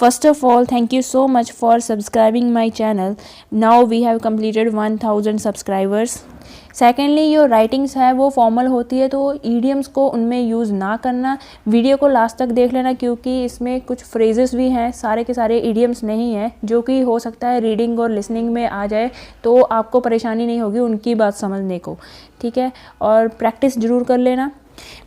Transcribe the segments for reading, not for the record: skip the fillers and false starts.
First of all, thank you so much for subscribing my channel. Now we have completed 1000 subscribers. Secondly जो writings है वो formal होती है, तो idioms को उनमें यूज़ ना करना। वीडियो को लास्ट तक देख लेना क्योंकि इसमें कुछ फ्रेजेस भी हैं, सारे के सारे ईडियम्स नहीं हैं, जो कि हो सकता है रीडिंग और लिसनिंग में आ जाए, तो आपको परेशानी नहीं होगी उनकी बात समझने को, ठीक है। और प्रैक्टिस ज़रूर कर लेना।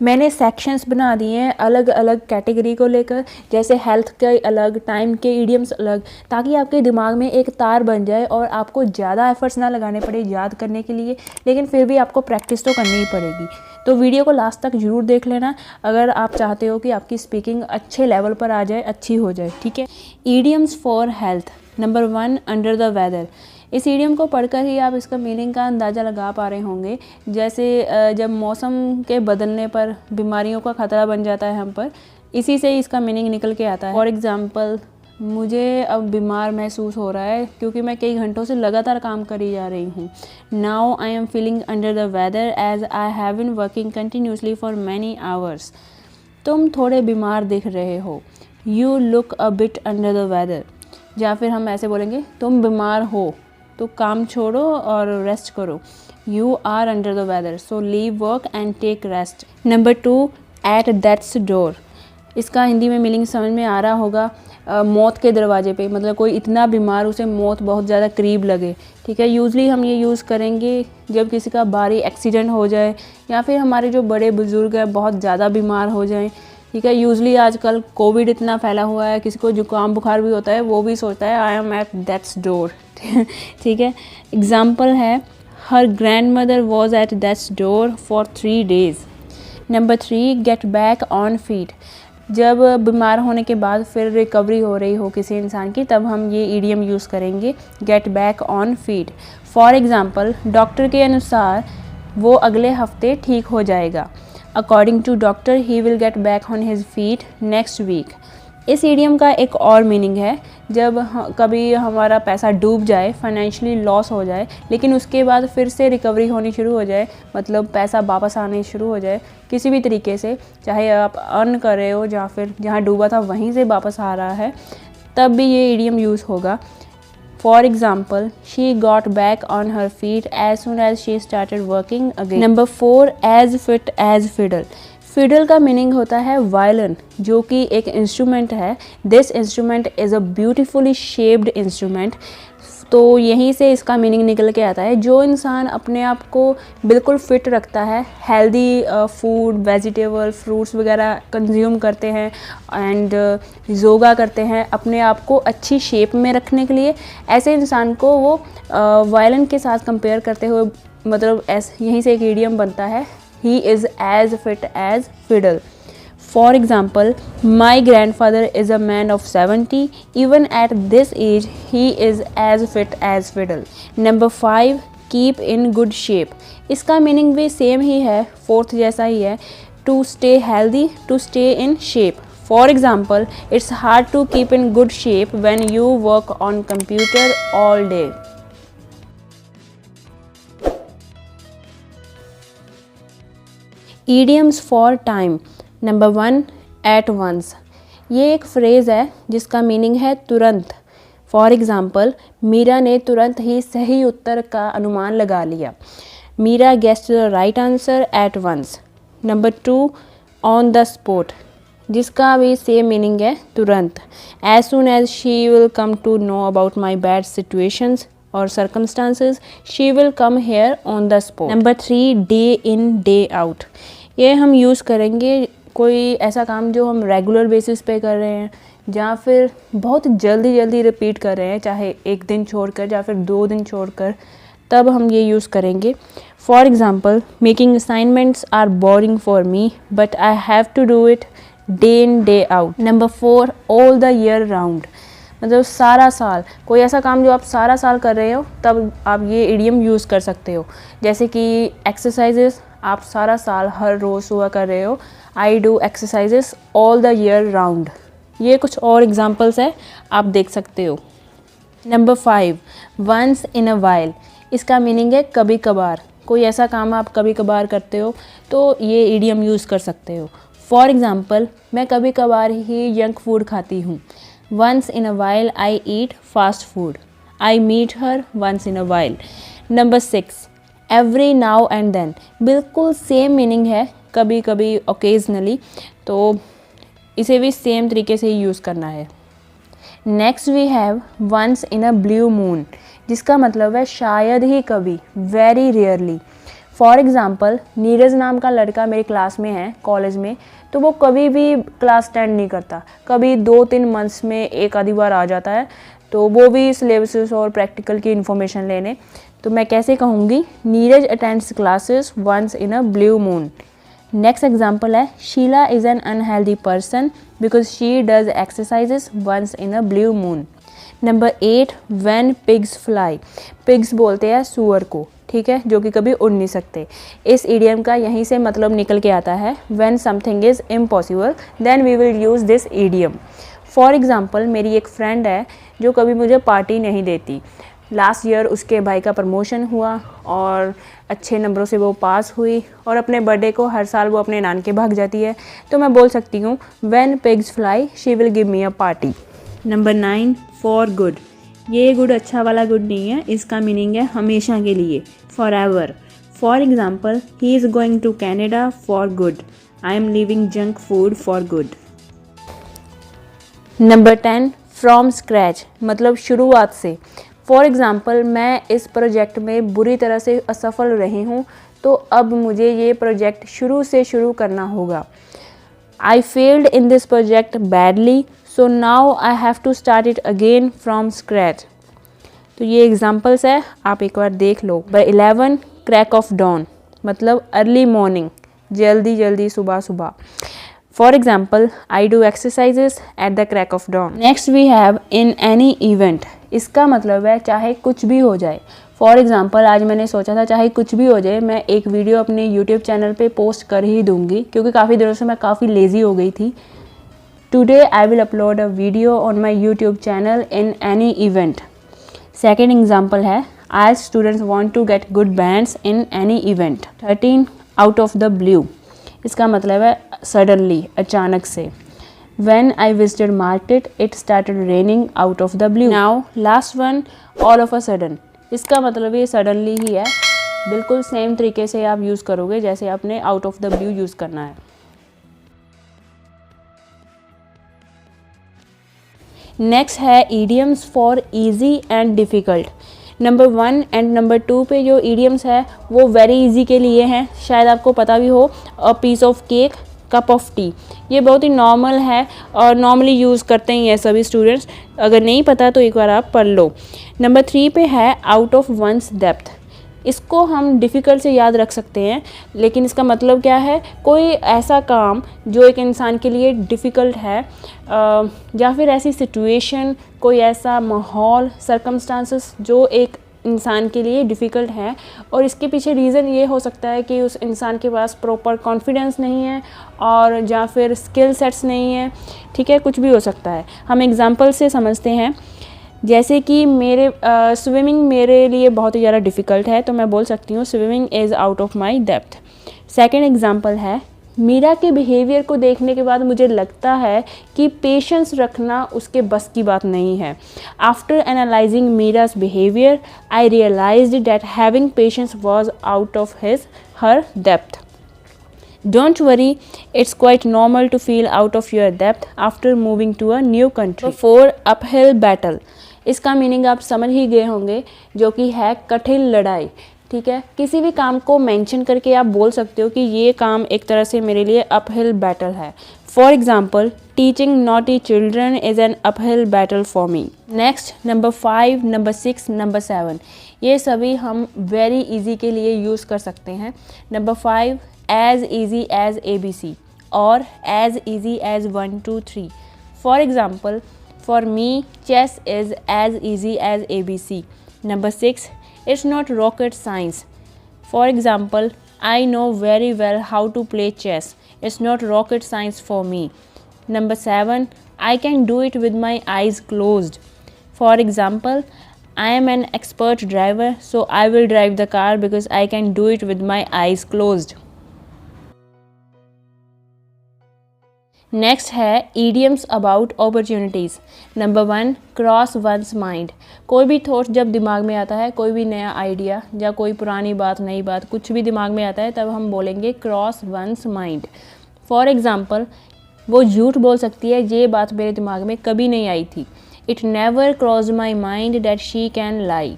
मैंने सेक्शंस बना दिए हैं अलग अलग कैटेगरी को लेकर, जैसे हेल्थ के अलग, टाइम के ईडियम्स अलग, ताकि आपके दिमाग में एक तार बन जाए और आपको ज़्यादा एफर्ट्स ना लगाने पड़े याद करने के लिए, लेकिन फिर भी आपको प्रैक्टिस तो करनी ही पड़ेगी। तो वीडियो को लास्ट तक ज़रूर देख लेना अगर आप चाहते हो कि आपकी स्पीकिंग अच्छे लेवल पर आ जाए, अच्छी हो जाए, ठीक है। Idioms for health. Number 1, under the weather. इस ईडियम को पढ़कर ही आप इसका मीनिंग का अंदाज़ा लगा पा रहे होंगे। जैसे जब मौसम के बदलने पर बीमारियों का ख़तरा बन जाता है हम पर, इसी से इसका मीनिंग निकल के आता है। फॉर एग्ज़ाम्पल, मुझे अब बीमार महसूस हो रहा है क्योंकि मैं कई घंटों से लगातार काम करी जा रही हूँ। Now I am feeling under the weather as I have been working continuously for many hours. तुम थोड़े बीमार दिख रहे हो। You look a bit under the weather. या फिर हम ऐसे बोलेंगे, तुम बीमार हो तो काम छोड़ो और रेस्ट करो। You are under the weather, so leave work and take rest. Number 2, at death's door. इसका हिंदी में मीनिंग समझ में आ रहा होगा, मौत के दरवाजे पे, मतलब कोई इतना बीमार उसे मौत बहुत ज़्यादा करीब लगे, ठीक है। यूजली हम ये यूज़ करेंगे जब किसी का भारी एक्सीडेंट हो जाए या फिर हमारे जो बड़े बुज़ुर्ग हैं बहुत ज़्यादा बीमार हो जाएं, ठीक है। यूजली आजकल कोविड इतना फैला हुआ है, किसी को जुकाम बुखार भी होता है, वो भी सोचता है I am at death's door, ठीक है। एग्जाम्पल है, her grand mother was at death's door for 3 days। Number 3, get back on feet. जब बीमार होने के बाद फिर रिकवरी हो रही हो किसी इंसान की, तब हम ये ईडियम यूज़ करेंगे, get back on feet. For example, doctor के अनुसार वो अगले हफ्ते ठीक हो जाएगा। According to doctor he will get back on his feet next week. इस ईडियम का एक और मीनिंग है, जब कभी हमारा पैसा डूब जाए, फाइनेंशियली लॉस हो जाए, लेकिन उसके बाद फिर से रिकवरी होनी शुरू हो जाए, मतलब पैसा वापस आने शुरू हो जाए किसी भी तरीके से, चाहे आप अर्न कर रहे हो या फिर जहाँ डूबा था वहीं से वापस आ रहा है, तब भी ये ईडियम यूज़ होगा। For example, she got back on her feet as soon as she started working again. Number 4, as fit as fiddle. Fiddle का मीनिंग होता है वायलिन, जो कि एक इंस्ट्रूमेंट है। This instrument is a beautifully shaped instrument. तो यहीं से इसका मीनिंग निकल के आता है, जो इंसान अपने आप को बिल्कुल फिट रखता है, हेल्दी फूड, वेजिटेबल, फ्रूट्स वगैरह कंज्यूम करते हैं एंड योगा करते हैं अपने आप को अच्छी शेप में रखने के लिए, ऐसे इंसान को वो वायलिन के साथ कंपेयर करते हुए, मतलब यहीं से एक ईडियम बनता है, he is as fit as fiddle. For example, my grandfather is a man of 70. Even at this age, he is as fit as fiddle. Number 5, keep in good shape. इसका meaning भी same ही है, 4th जैसा ही है, to stay healthy, to stay in shape. For example, it's hard to keep in good shape when you work on computer all day. Idioms for time. Number 1, at once. ये एक phrase है जिसका meaning है तुरंत। For example, Meera ने तुरंत ही सही उत्तर का अनुमान लगा लिया। Meera guessed the right answer at once. Number 2, on the spot, जिसका भी सेम मीनिंग है तुरंत। As soon as she will come to know about my bad situations और circumstances, she will come here on the spot. Number 3, day in day out. ये हम use करेंगे कोई ऐसा काम जो हम रेगुलर बेसिस पे कर रहे हैं या फिर बहुत जल्दी रिपीट कर रहे हैं, चाहे एक दिन छोड़कर या फिर 2 दिन छोड़कर, तब हम ये यूज़ करेंगे। For example, making assignments are boring for me but I have to do it day in day out. Number 4, all the year round. मतलब सारा साल, कोई ऐसा काम जो आप सारा साल कर रहे हो, तब आप ये इडियम यूज़ कर सकते हो। जैसे कि एक्सरसाइजेस आप सारा साल हर रोज़ सुबह कर रहे हो, I do exercises all the year round. ये कुछ और एग्जांपल्स है, आप देख सकते हो। Number 5, once in a while. इसका मीनिंग है कभी कभार। कोई ऐसा काम आप कभी कभार करते हो तो ये इडियम यूज़ कर सकते हो। फॉर एग्ज़ाम्पल, मैं कभी कभार ही जंक फूड खाती हूँ। Once in a while I eat fast food. I meet her once in a while. Number 6, every now and then. बिल्कुल सेम मीनिंग है, कभी कभी, ओकेजनली, तो इसे भी सेम तरीके से यूज़ करना है। Next we have once in a blue moon, जिसका मतलब है शायद ही कभी, very rarely. For example, Neeraj नाम का लड़का मेरी क्लास में है कॉलेज में, तो वो कभी भी क्लास अटेंड नहीं करता, कभी 2-3 मंथ्स में एक आधी बार आ जाता है, तो वो भी सिलेबस और प्रैक्टिकल की इन्फॉर्मेशन लेने। तो मैं कैसे कहूँगी, Neeraj attends classes once in a blue moon. Next example है, Sheela is an unhealthy person because she does exercises once in a blue moon. Number 8, when pigs fly. Pigs बोलते हैं सुअर को, ठीक है, जो कि कभी उड़ नहीं सकते। इस इडियम का यहीं से मतलब निकल के आता है, when something is impossible then we will use this idiom. For example, मेरी एक फ्रेंड है जो कभी मुझे पार्टी नहीं देती। लास्ट ईयर उसके भाई का प्रमोशन हुआ और अच्छे नंबरों से वो पास हुई, और अपने बर्थडे को हर साल वो अपने नानके भाग जाती है। तो मैं बोल सकती हूँ, when pigs fly she will give me a party. Number 9, for good. ये गुड अच्छा वाला गुड नहीं है, इसका मीनिंग है हमेशा के लिए, for ever. For example, he is going to Canada for good. I am leaving junk food for good. Number 10, from scratch, मतलब शुरुआत से। फॉर एग्ज़ाम्पल, मैं इस प्रोजेक्ट में बुरी तरह से असफल रही हूँ, तो अब मुझे ये प्रोजेक्ट शुरू से शुरू करना होगा। I failed in this project badly, so now I have to start it again from scratch. तो ये एग्जाम्पल्स है, आप एक बार देख लो। नंबर 11, क्रैक ऑफ डॉन, मतलब अर्ली मॉर्निंग, जल्दी जल्दी सुबह सुबह। For example, I do exercises at the crack of dawn. Next we have in any event, इसका मतलब है चाहे कुछ भी हो जाए। फॉर एग्ज़ाम्पल, आज मैंने सोचा था चाहे कुछ भी हो जाए मैं एक वीडियो अपने यूट्यूब चैनल पे पोस्ट कर ही दूंगी, क्योंकि काफ़ी दिनों से मैं काफ़ी लेज़ी हो गई थी। Today I will upload a video on my YouTube channel in any event. Second example है, I students want to get good bands in any event. 13, out of the blue, इसका मतलब है सडनली, अचानक से। When I visited market, it started raining out of the blue. Now, last one, all of a sudden. इसका मतलब ये suddenly ही है, बिल्कुल सेम तरीके से आप यूज़ करोगे जैसे आपने out of the blue use करना है। नेक्स्ट है idioms for easy and difficult. Number 1 and number 2 पे जो idioms है वो वेरी इजी के लिए हैं, शायद आपको पता भी हो। A piece of cake, cup of tea, ये बहुत ही नॉर्मल है और नॉर्मली यूज़ करते ही हैं सभी स्टूडेंट्स। अगर नहीं पता तो एक बार आप पढ़ लो। नंबर 3 पे है आउट ऑफ वंस डेप्थ, इसको हम डिफ़िकल्ट से याद रख सकते हैं, लेकिन इसका मतलब क्या है, कोई ऐसा काम जो एक इंसान के लिए डिफ़िकल्ट है, या फिर ऐसी सिचुएशन, कोई ऐसा माहौल, सर्कमस्टांसेस जो एक इंसान के लिए डिफ़िकल्ट है, और इसके पीछे रीज़न ये हो सकता है कि उस इंसान के पास प्रॉपर कॉन्फिडेंस नहीं है और या फिर स्किल सेट्स नहीं है, ठीक है, कुछ भी हो सकता है। हम एग्जांपल से समझते हैं, जैसे कि मेरे स्विमिंग मेरे लिए बहुत ही ज़्यादा डिफ़िकल्ट है, तो मैं बोल सकती हूँ swimming is out of my depth. Second example है, मीरा के बिहेवियर को देखने के बाद मुझे लगता है कि पेशेंस रखना उसके बस की बात नहीं है। After analysing Meera's behaviour I realised that having patience was out of her depth. Don't worry, it's quite normal to feel out of your depth after moving to a new country. 4, uphill battle. इसका meaning आप समझ ही गए होंगे, जो कि है कठिन लड़ाई, ठीक है। किसी भी काम को मेंशन करके आप बोल सकते हो कि ये काम एक तरह से मेरे लिए अपहिल बैटल है। For example, teaching naughty children is an uphill battle for me. Next, number 5, number 6, number 7, ये सभी हम वेरी इजी के लिए यूज़ कर सकते हैं। Number 5, as easy as ABC or as easy as 1 2 3. For example, for me chess is as easy as ABC. Number 6, it's not rocket science. For example, I know very well how to play chess. It's not rocket science for me. Number 7, I can do it with my eyes closed. For example, I am an expert driver, so I will drive the car because I can do it with my eyes closed. Next है idioms about opportunities. Number 1, cross one's mind. कोई भी thought जब दिमाग में आता है, कोई भी नया आइडिया या कोई पुरानी बात, नई बात, कुछ भी दिमाग में आता है, तब हम बोलेंगे cross one's mind. For example, वो झूठ बोल सकती है, ये बात मेरे दिमाग में कभी नहीं आई थी। It never cross my mind that she can lie.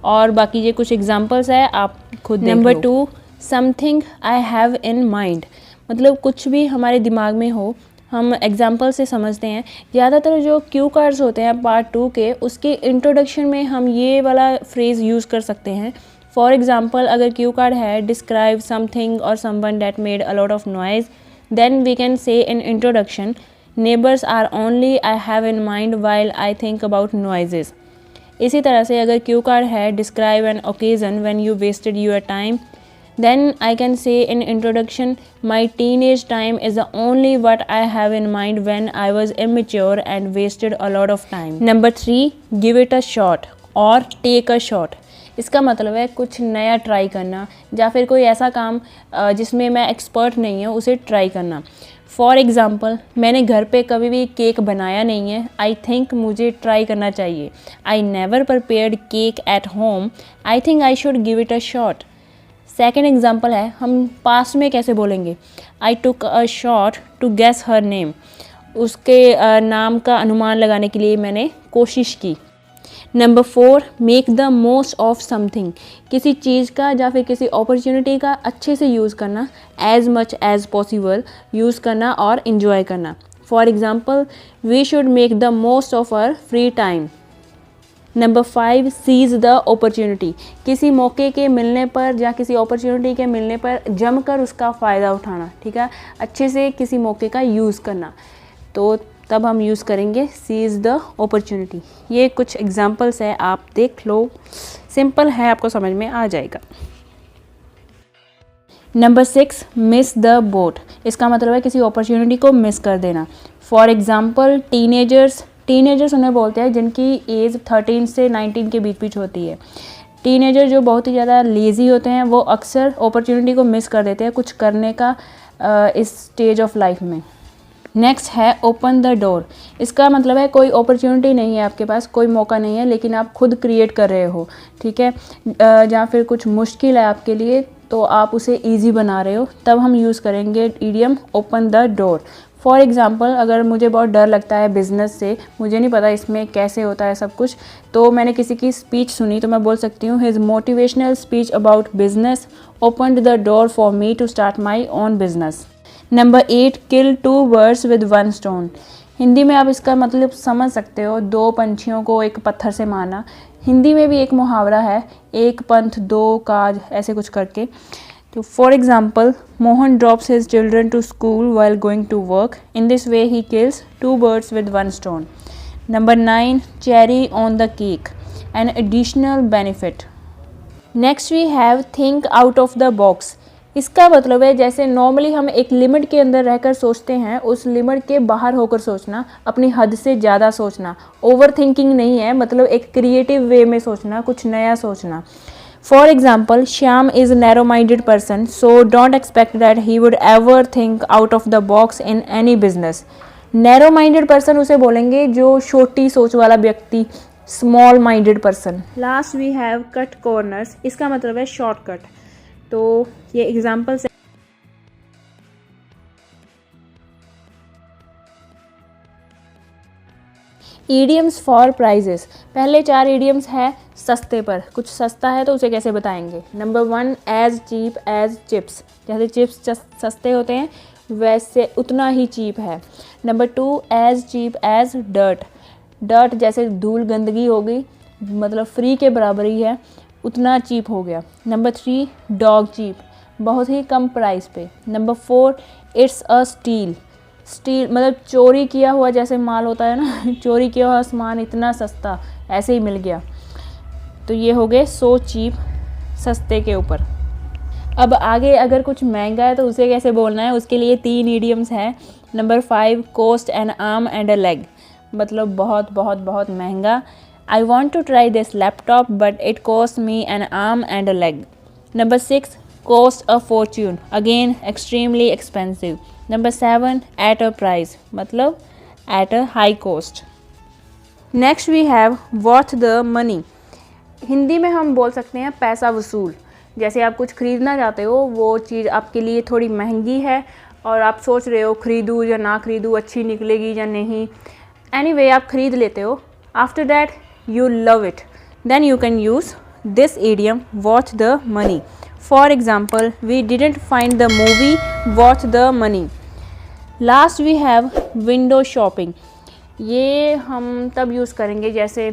और बाकी ये कुछ एग्जाम्पल्स है, आप खुद देख लो। Number 2, something I have in mind. मतलब कुछ भी हमारे दिमाग में हो, हम एग्जाम्पल से समझते हैं। ज़्यादातर जो क्यू कार्ड्स होते हैं पार्ट 2 के, उसके इंट्रोडक्शन में हम ये वाला फ्रेज़ यूज़ कर सकते हैं। फॉर एग्ज़ाम्पल, अगर क्यू कार्ड है डिस्क्राइब समथिंग और someone that made a lot of noise, then we can say in introduction, neighbours are only I have in mind while I think about noises. इसी तरह से अगर cue card है describe an occasion when you wasted your time, then I can say in introduction, my teenage time is the only what I have in mind when I was immature and wasted a lot of time. Number 3, give it a shot और take a shot। इसका मतलब है कुछ नया try करना या फिर कोई ऐसा काम जिसमें मैं एक्सपर्ट नहीं हूँ उसे ट्राई करना। फॉर एग्ज़ाम्पल, मैंने घर पे कभी भी केक बनाया नहीं है, आई थिंक मुझे ट्राई करना चाहिए। I never prepared cake at home, I think I should give it a shot. Second example है, हम पास्ट में कैसे बोलेंगे, I took a shot to guess her name. उसके नाम का अनुमान लगाने के लिए मैंने कोशिश की। Number 4, make the most of something. किसी चीज़ का या फिर किसी अपॉर्चुनिटी का अच्छे से यूज़ करना, as much as possible use करना और इन्जॉय करना। For example, we should make the most of our free time. Number 5, seize the opportunity. किसी मौके के मिलने पर या किसी अपॉर्चुनिटी के मिलने पर जमकर उसका फ़ायदा उठाना, ठीक है, अच्छे से किसी मौके का यूज़ करना। तो तब हम यूज़ करेंगे सीज द अपॉर्चुनिटी। ये कुछ एग्जांपल्स है, आप देख लो, सिंपल है, आपको समझ में आ जाएगा। Number 6, miss the boat. इसका मतलब है किसी अपॉर्चुनिटी को मिस कर देना। फॉर एग्ज़ाम्पल, टीनेजर्स उन्हें बोलते हैं जिनकी एज 13 से 19 के बीच होती है। टीनेजर जो बहुत ही ज़्यादा लेज़ी होते हैं, वो अक्सर अपॉर्चुनिटी को मिस कर देते हैं कुछ करने का इस स्टेज ऑफ लाइफ में। नेक्स्ट है ओपन द डोर। इसका मतलब है कोई अपॉर्चुनिटी नहीं है आपके पास, कोई मौका नहीं है, लेकिन आप खुद क्रिएट कर रहे हो, ठीक है, या फिर कुछ मुश्किल है आपके लिए तो आप उसे ईजी बना रहे हो, तब हम यूज़ करेंगे idiom open the door. For example, अगर मुझे बहुत डर लगता है बिज़नेस से, मुझे नहीं पता इसमें कैसे होता है सब कुछ, तो मैंने किसी की स्पीच सुनी तो मैं बोल सकती हूँ, his motivational speech about business opened the door for me to start my own business. Number 8, kill 2 birds with 1 stone. Hindi में आप इसका मतलब समझ सकते हो, 2 पंछियों को एक पत्थर से मारना। हिंदी में भी एक मुहावरा है, एक पंथ दो काज, ऐसे कुछ करके। तो for example, Mohan drops his children to school while going to work, in this way he kills 2 birds with 1 stone। Number 9, cherry on the cake, an additional benefit. Next we have think out of the box. इसका मतलब है जैसे normally हम एक limit के अंदर रहकर सोचते हैं, उस लिमिट के बाहर होकर सोचना, अपनी हद से ज़्यादा सोचना। ओवर थिंकिंग नहीं है, मतलब एक क्रिएटिव वे में सोचना, कुछ नया सोचना। For example, Shyam is narrow minded person, so don't expect that he would ever think out of the box in any business. Narrow minded person उसे बोलेंगे जो छोटी सोच वाला व्यक्ति, small minded person. Last we have cut corners. इसका मतलब है शॉर्टकट। तो ये एग्जाम्पल्स। Idioms for prices. पहले 4 ईडियम्स है सस्ते पर, कुछ सस्ता है तो उसे कैसे बताएंगे। Number 1, as cheap as chips. जैसे चिप्स सस्ते होते हैं वैसे उतना ही चीप है। Number 2, as cheap as dirt. Dirt जैसे धूल गंदगी हो गई, मतलब फ्री के बराबर ही है, उतना चीप हो गया। नंबर 3, डॉग चीप, बहुत ही कम प्राइस पे। Number 4, it's a steel. Steel मतलब चोरी किया हुआ जैसे माल होता है ना, चोरी किया हुआ सामान इतना सस्ता ऐसे ही मिल गया। तो ये हो गए 100 चीप, सस्ते के ऊपर। अब आगे अगर कुछ महंगा है तो उसे कैसे बोलना है, उसके लिए 3 ईडियम्स हैं। Number 5, cost N arm and a leg, मतलब बहुत बहुत बहुत महंगा। I want to try this laptop but it cost me an arm and a leg. Number 6, cost a fortune, again extremely expensive. Number 7, at a price, मतलब at a high cost. Next we have worth the money. Hindi में हम बोल सकते हैं पैसा वसूल. जैसे आप कुछ ख़रीदना चाहते हो, वो चीज़ आपके लिए थोड़ी महंगी है और आप सोच रहे हो ख़रीदूँ या ना ख़रीदूँ, अच्छी निकलेगी या नहीं. एनीवे आप ख़रीद लेते हो. After that you love it, then you can use this idiom worth the money. For example, we didn't find the movie worth the money. Last we have window shopping. ये हम तब यूज़ करेंगे जैसे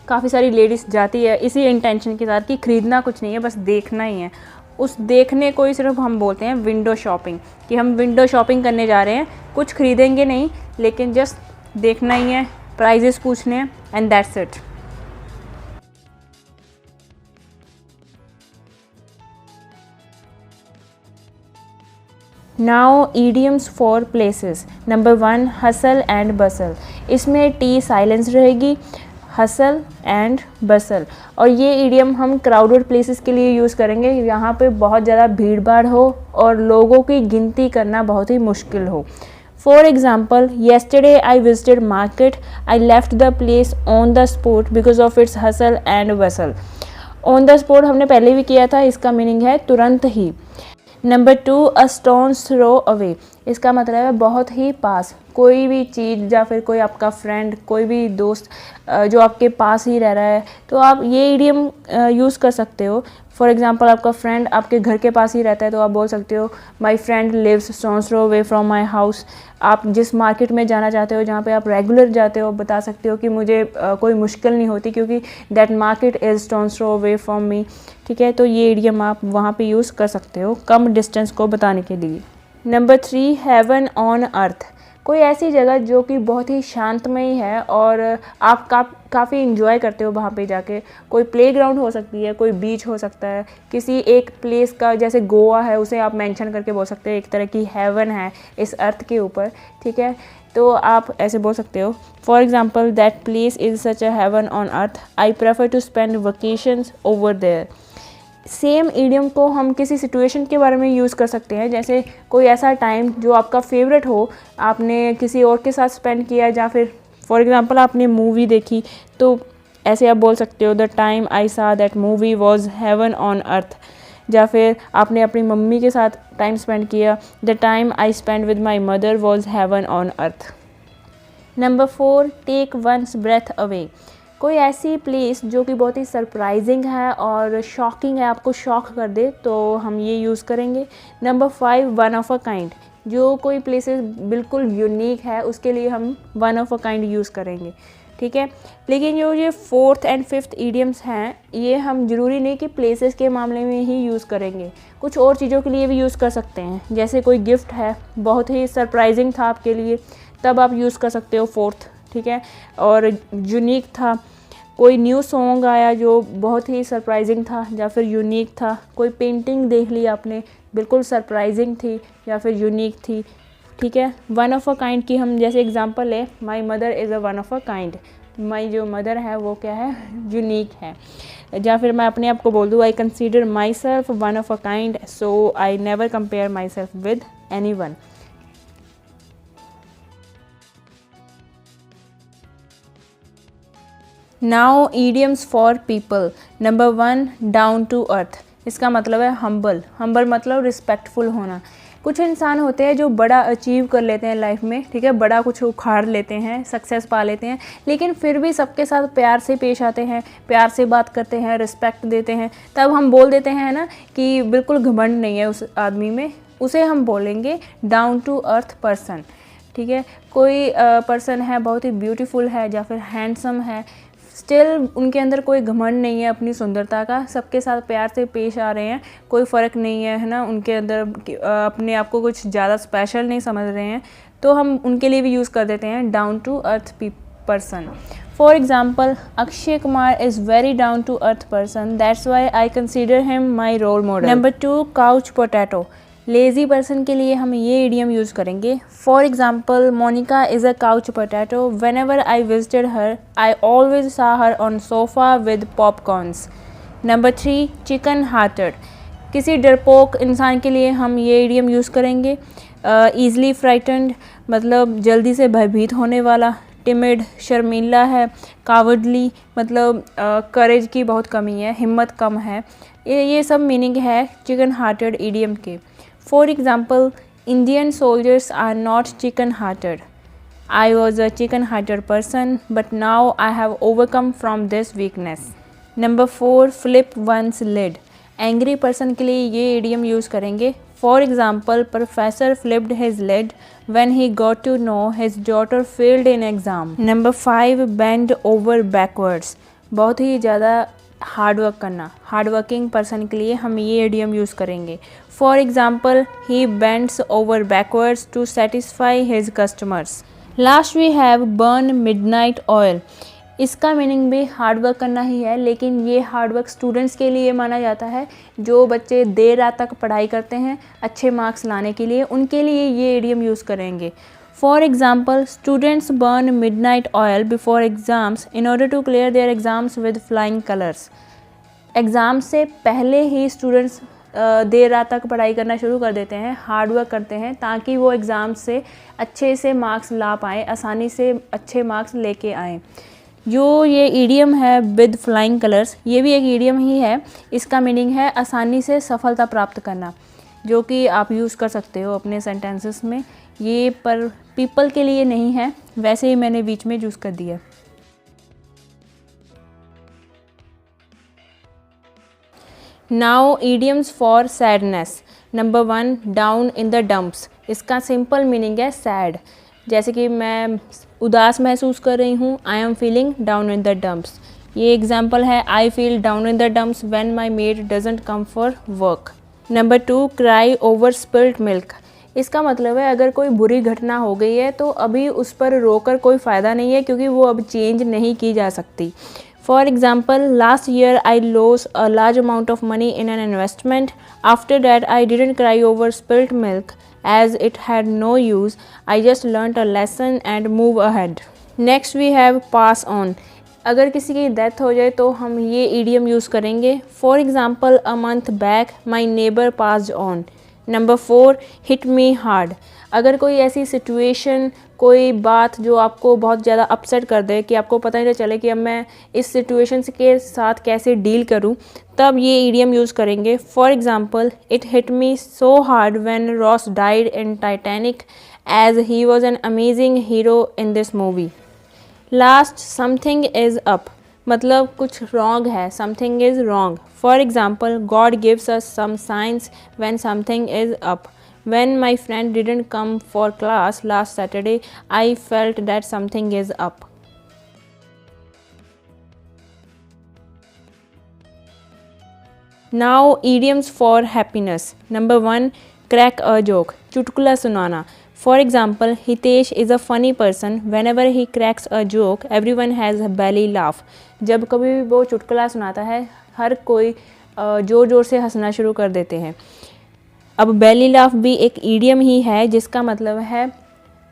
काफ़ी सारी लेडीज़ जाती है इसी इंटेंशन के साथ कि ख़रीदना कुछ नहीं है, बस देखना ही है. उस देखने को ही सिर्फ हम बोलते हैं विंडो शॉपिंग, कि हम विंडो शॉपिंग करने जा रहे हैं, कुछ ख़रीदेंगे नहीं लेकिन जस्ट देखना ही है, प्राइजेस पूछने हैं, and that's it. Now idioms for places. Number 1, hustle and बसल. इसमें टी साइलेंस रहेगी, हसल एंड बसल. और ये ईडियम हम क्राउडेड प्लेसेस के लिए यूज़ करेंगे, यहाँ पे बहुत ज़्यादा भीड़ भाड़ हो और लोगों की गिनती करना बहुत ही मुश्किल हो. For example, yesterday I visited market, I left the place on the spot because of its hustle and Bansal. On the spot हमने पहले भी किया था, इसका मीनिंग है तुरंत ही. नंबर 2, अ स्टोन्स थ्रो अवे. इसका मतलब है बहुत ही पास. कोई भी चीज़ या फिर कोई आपका फ्रेंड, कोई भी दोस्त जो आपके पास ही रह रहा है, तो आप ये इडियम यूज़ कर सकते हो. फॉर एग्ज़ाम्पल, आपका फ्रेंड आपके घर के पास ही रहता है तो आप बोल सकते हो my friend lives stones throw away from my house. आप जिस मार्केट में जाना चाहते हो, जहाँ पे आप रेगुलर जाते हो, बता सकते हो कि मुझे कोई मुश्किल नहीं होती क्योंकि that market is stones throw away from me. ठीक है, तो ये इडियम आप वहाँ पे यूज़ कर सकते हो कम डिस्टेंस को बताने के लिए. नंबर 3, हेवन ऑन अर्थ. कोई ऐसी जगह जो कि बहुत ही शांतमयी है और आप काफ़ी इंजॉय करते हो वहाँ पे जाके. कोई प्लेग्राउंड हो सकती है, कोई बीच हो सकता है, किसी एक प्लेस का, जैसे गोवा है, उसे आप मेंशन करके बोल सकते हो एक तरह की हेवन है इस अर्थ के ऊपर. ठीक है, तो आप ऐसे बोल सकते हो. For example, that place is such a heaven on earth, I prefer to spend vacations over there. Same idiom को हम किसी सिचुएशन के बारे में यूज़ कर सकते हैं, जैसे कोई ऐसा टाइम जो आपका फेवरेट हो, आपने किसी और के साथ स्पेंड किया, या फिर फॉर एग्ज़ाम्पल आपने मूवी देखी, तो ऐसे आप बोल सकते हो the time I saw that movie was heaven on earth. या फिर आपने अपनी मम्मी के साथ टाइम स्पेंड किया, the time I spend with my mother was heaven on earth. Number 4, take once breath away. कोई ऐसी प्लेस जो कि बहुत ही सरप्राइजिंग है और शॉकिंग है, आपको शॉक कर दे, तो हम ये यूज़ करेंगे. Number 5, one of a kind. जो कोई प्लेसेस बिल्कुल यूनिक है, उसके लिए हम one of a kind use करेंगे. ठीक है, लेकिन जो ये 4th and 5th ईडियम्स हैं, ये हम ज़रूरी नहीं कि प्लेसेस के मामले में ही यूज़ करेंगे, कुछ और चीज़ों के लिए भी यूज़ कर सकते हैं. जैसे कोई गिफ्ट है, बहुत ही सरप्राइजिंग था आपके लिए, तब आप यूज़ कर सकते हो 4th. ठीक है, और यूनिक था. कोई न्यू सॉन्ग आया जो बहुत ही सरप्राइजिंग था या फिर यूनिक था. कोई पेंटिंग देख ली आपने, बिल्कुल सरप्राइजिंग थी या फिर यूनिक थी. ठीक है, वन ऑफ अ काइंड की हम जैसे एग्जांपल है, my mother is a one of a kind. My जो मदर है वो क्या है, यूनिक है. या फिर मैं अपने आप को बोल दूँ, I consider myself one of a kind, so I never compare myself with anyone. Now idioms for people. Number 1, down to earth. इसका मतलब है हम्बल. हम्बल मतलब रिस्पेक्टफुल होना. कुछ इंसान होते हैं जो बड़ा अचीव कर लेते हैं लाइफ में, ठीक है, बड़ा कुछ उखाड़ लेते हैं, सक्सेस पा लेते हैं, लेकिन फिर भी सबके साथ प्यार से पेश आते हैं, प्यार से बात करते हैं, रिस्पेक्ट देते हैं. तब हम बोल देते हैं ना कि बिल्कुल घमंड नहीं है उस आदमी में, उसे हम बोलेंगे डाउन टू अर्थ पर्सन. ठीक है, कोई पर्सन है बहुत ही ब्यूटीफुल है या फिर हैंडसम है, स्टिल उनके अंदर कोई घमंड नहीं है अपनी सुंदरता का, सबके साथ प्यार से पेश आ रहे हैं, कोई फ़र्क नहीं है ना, उनके अंदर अपने आप को कुछ ज़्यादा स्पेशल नहीं समझ रहे हैं, तो हम उनके लिए भी यूज़ कर देते हैं down to earth person. For example, Akshay Kumar is very down to earth person, that's why I consider him my role model. Number 2, couch potato. Lazy person के लिए हम ये इडियम यूज़ करेंगे. For example, Monica is a couch potato. Whenever I visited her, I always saw her on sofa with popcorns. Number 3, chicken hearted. किसी डरपोक इंसान के लिए हम ये इडियम यूज़ करेंगे। ईज़िली फ्राइटेंड मतलब जल्दी से भयभीत होने वाला। टिमिड शर्मीला है। कावर्डली मतलब करेज की बहुत कमी है, हिम्मत कम है। ये सब मीनिंग है चिकन हार्टेड इडियम के। For example, Indian soldiers are not chicken hearted. I was a chicken-hearted person, but now I have overcome from this weakness. Number 4, flip one's lid. Angry person के लिए ये idiom use करेंगे। For example, professor flipped his lid when he got to know his daughter failed in exam. Number 5, bend over backwards. बहुत ही ज़्यादा hard work करना। Hard working person के लिए हम ये इडियम यूज़ करेंगे। For example, he bends over backwards to satisfy his customers. Last we have burn midnight oil. इसका मीनिंग भी हार्ड वर्क करना ही है, लेकिन ये हार्ड वर्क स्टूडेंट्स के लिए माना जाता है। जो बच्चे देर रात तक पढ़ाई करते हैं अच्छे मार्क्स लाने के लिए, उनके लिए ये इडियम यूज़ करेंगे। For example, students burn midnight oil before exams in order to clear their exams with flying colours. Exam से पहले ही स्टूडेंट्स देर रात तक पढ़ाई करना शुरू कर देते हैं, हार्ड वर्क करते हैं, ताकि वो एग्ज़ाम से अच्छे से मार्क्स ला पाएँ, आसानी से अच्छे मार्क्स लेके आएँ। जो ये इडियम है विद फ्लाइंग कलर्स, ये भी एक इडियम ही है। इसका मीनिंग है आसानी से सफलता प्राप्त करना, जो कि आप यूज़ कर सकते हो अपने सेंटेंसेस में। ये पर पीपल के लिए नहीं है, वैसे ही मैंने बीच में यूज़ कर दिया। Now idioms for sadness. Number 1, down in the dumps. इसका सिंपल मीनिंग है सैड। जैसे कि मैं उदास महसूस कर रही हूँ, आई am feeling down in the dumps. ये एग्जाम्पल है, I feel down in the dumps when my made doesn't come for work. Number 2, cry over spilled milk. इसका मतलब है अगर कोई बुरी घटना हो गई है तो अभी उस पर रोकर कोई फ़ायदा नहीं है, क्योंकि वो अब चेंज नहीं की जा सकती। For example, last year I lost a large amount of money in an investment. After that, I didn't cry over spilt milk as it had no use. I just learnt a lesson and move ahead. Next we have pass on. अगर किसी की death हो जाए तो हम ये idiom use करेंगे। For example, a month back my neighbor passed on. Number 4, hit me hard. अगर कोई ऐसी सिचुएशन, कोई बात जो आपको बहुत ज़्यादा अपसेट कर दे कि आपको पता ही नहीं चले कि अब मैं इस सिचुएशन के साथ कैसे डील करूं, तब ये इडियम यूज़ करेंगे। For example, it hit me so hard when Ross died in Titanic as he was an amazing hero in this movie. Last, something is up. मतलब कुछ रॉन्ग है, something is wrong. For example, God gives us some signs when something is up. When my friend didn't come for class last Saturday, I felt that something is up. Now idioms for happiness. Number 1, crack a joke. चुटकुला सुनाना. For example, Hitesh is a funny person. Whenever he cracks a joke, everyone has a belly laugh. जब कभी भी वो चुटकुला सुनाता है, हर कोई ज़ोर ज़ोर से हंसना शुरू कर देते हैं। अब बेली लाफ भी एक इडियम ही है, जिसका मतलब है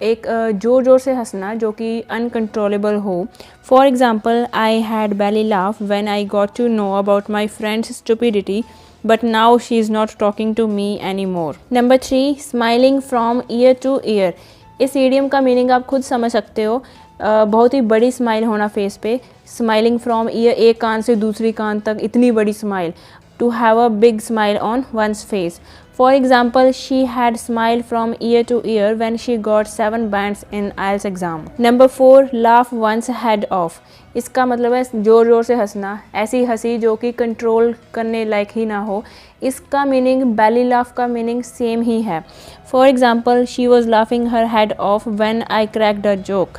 एक ज़ोर ज़ोर से हंसना जो कि अनकंट्रोलेबल हो। For example, I had belly laugh when I got to know about my friend's stupidity, but now she is not talking to me any more. Number 3, smiling from ear to ear. इस idiom का meaning आप खुद समझ सकते हो। बहुत ही बड़ी smile होना फेस पे। स्माइलिंग फ्रॉम ईयर, एक कान से दूसरी कान तक इतनी बड़ी smile. To have a big smile on one's face. For example, she had smiled from ear to ear when she got 7 bands in IELTS exam. Number 4, laugh one's head off. इसका मतलब है ज़ोर ज़ोर से हंसना, ऐसी हंसी जो कि कंट्रोल करने लायक ही ना हो। इसका मीनिंग बेली लाफ का मीनिंग सेम ही है। For example, she was laughing her head of when I cracked a joke.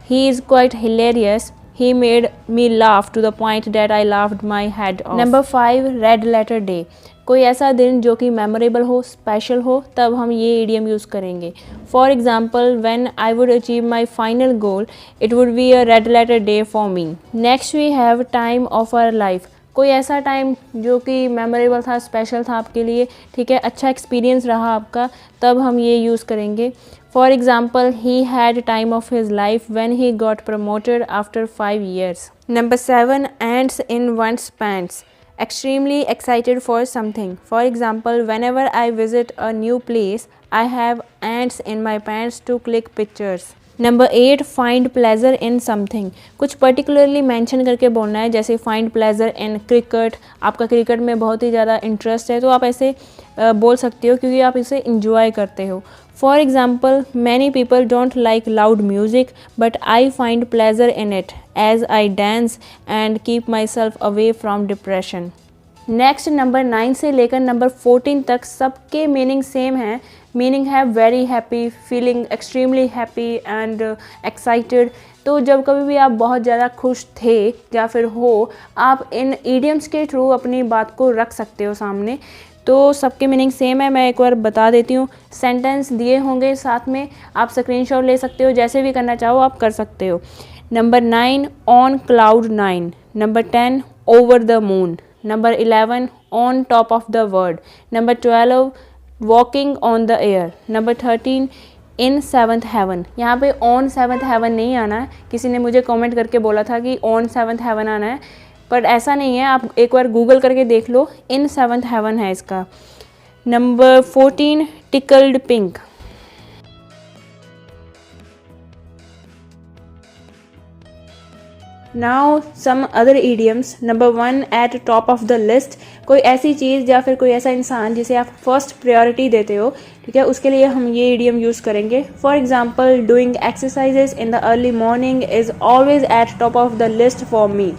He is quite hilarious. He made me laugh to the point that I laughed my head off. Number 5, red letter day. कोई ऐसा दिन जो कि memorable हो, special हो, तब हम ये इडियम यूज़ करेंगे। For example, when I would achieve my final goal, it would be a red letter day for me. Next we have time of our life. कोई ऐसा टाइम जो कि मेमोरेबल था, स्पेशल था आपके लिए, ठीक है, अच्छा एक्सपीरियंस रहा आपका, तब हम ये यूज़ करेंगे। For example, he had time of his life when he got promoted after 5 years. Number 7, ants in one's pants. extremely excited for something. For example, whenever I visit a new place, I have ants in my pants to click pictures. Number 8, find pleasure in something. कुछ particularly mention करके बोलना है, जैसे find pleasure in cricket. आपका cricket में बहुत ही ज़्यादा इंटरेस्ट है तो आप ऐसे बोल सकते हो क्योंकि आप इसे इंजॉय करते हो. For example, many people don't like loud music but I find pleasure in it as I dance and keep myself away from depression. Next number 9 से लेकर नंबर 14 तक सबके मीनिंग सेम है. मीनिंग है very happy, feeling extremely happy and excited. तो जब कभी भी आप बहुत ज़्यादा खुश थे या फिर हो, आप इन ईडियम्स के थ्रू अपनी बात को रख सकते हो सामने. तो सबके मीनिंग सेम है. मैं एक बार बता देती हूँ. सेंटेंस दिए होंगे साथ में, आप स्क्रीनशॉट ले सकते हो, जैसे भी करना चाहो आप कर सकते हो. Number 9, on cloud 9. Number 10, over the moon. Number 11, on top of the world. Number 12, walking on the air. Number 13, in seventh heaven. यहाँ पे ऑन सेवन्थ हेवन नहीं आना है. किसी ने मुझे कमेंट करके बोला था कि ऑन सेवन्थ हेवन आना है, पर ऐसा नहीं है. आप एक बार गूगल करके देख लो, इन सेवन्थ हेवन है इसका. Number 14, tickled pink. Now some other idioms. Number 1, at top of the list. कोई ऐसी चीज़ या फिर कोई ऐसा इंसान जिसे आप फर्स्ट प्रायोरिटी देते हो, ठीक है, उसके लिए हम ये ईडियम यूज़ करेंगे. For example, doing exercises in the early morning is always at top of the list for me.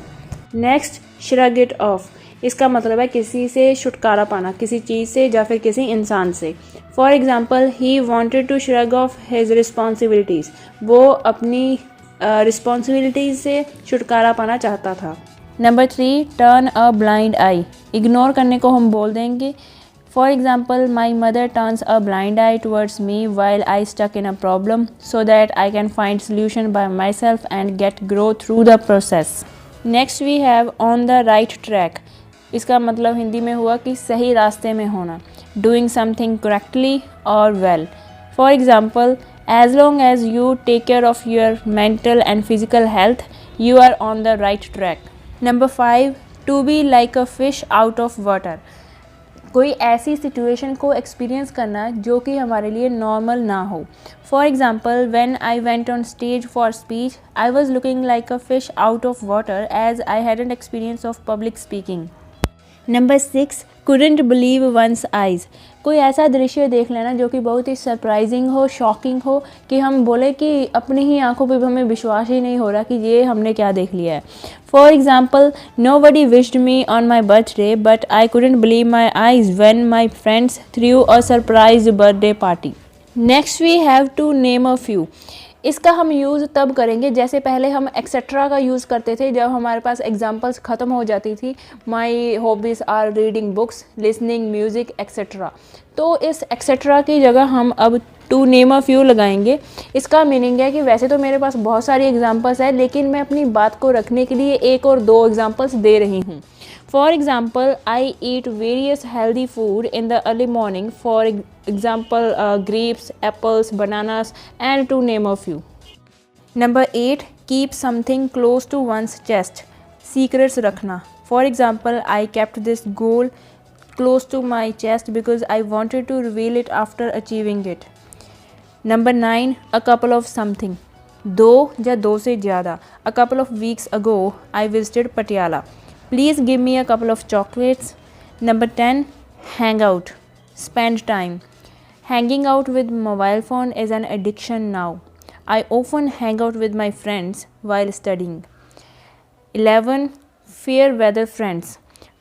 Next, shrug it of. इसका मतलब है किसी से छुटकारा पाना, किसी चीज़ से या फिर किसी इंसान से. For example, he wanted to shrug off his responsibilities. वो अपनी रिस्पॉन्सिबिलिटीज़ से छुटकारा पाना चाहता था. Number 3, turn a blind eye. Ignore करने को हम बोल देंगे. For example, my mother turns a blind eye towards me while I stuck in a problem so that I can find solution by myself and get grow through the process. Next we have on the right track. इसका मतलब हिंदी में हुआ कि सही रास्ते में होना. Doing something correctly और well. For example, as long as you take care of your mental and physical health, you are on the right track. Number 5, to be like a fish out of water. कोई ऐसी situation को experience करना जो कि हमारे लिए normal ना हो. For example, when I went on stage for speech, I was looking like a fish out of water as I had an experience of public speaking. Number 6, couldn't believe one's eyes. कोई ऐसा दृश्य देख लेना जो कि बहुत ही surprising हो, shocking हो, कि हम बोले कि अपनी ही आंखों पे हमें विश्वास ही नहीं हो रहा कि ये हमने क्या देख लिया है. For example, nobody wished me on my birthday but I couldn't believe my eyes when my friends threw a surprise birthday party. Next we have to name a few. इसका हम यूज़ तब करेंगे जैसे पहले हम एक्सेट्रा का use करते थे जब हमारे पास एग्जांपल्स ख़त्म हो जाती थी. My hobbies are reading books, listening music etcetera. तो इस एक्सेट्रा की जगह हम अब टू नेम अ फ्यू लगाएंगे. इसका मीनिंग है कि वैसे तो मेरे पास बहुत सारी एग्जांपल्स है, लेकिन मैं अपनी बात को रखने के लिए एक और दो एग्जांपल्स दे रही हूँ. For example, I eat various healthy food in the early morning. For example, grapes, apples, bananas, and to name a few. Number 8, keep something close to one's chest. Secrets रखना. For example, I kept this goal close to my chest because I wanted to reveal it after achieving it. Number 9, a couple of something. दो या दो से ज़्यादा. A couple of weeks ago, I visited Patiala. Please give me a couple of chocolates. Number 10, hang out. Spend time. Hanging out with mobile phone is an addiction now. I often hang out with my friends while studying. 11, fair weather friends.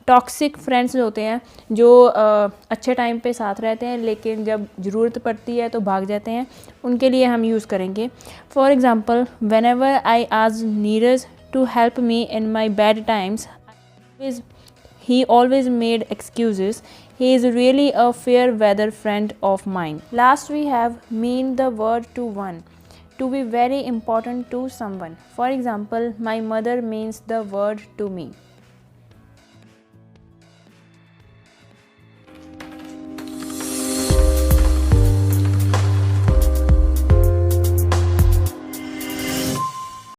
Toxic friends होते हैं जो अच्छे time पे साथ रहते हैं लेकिन जब ज़रूरत पड़ती है तो भाग जाते हैं. उनके लिए हम यूज़ करेंगे. For example, whenever I ask Neeraj to help me in my bad times, he always made excuses. He is really a fair weather friend of mine. Last we have mean the word to one. To be very important to someone. For example, my mother means the world to me.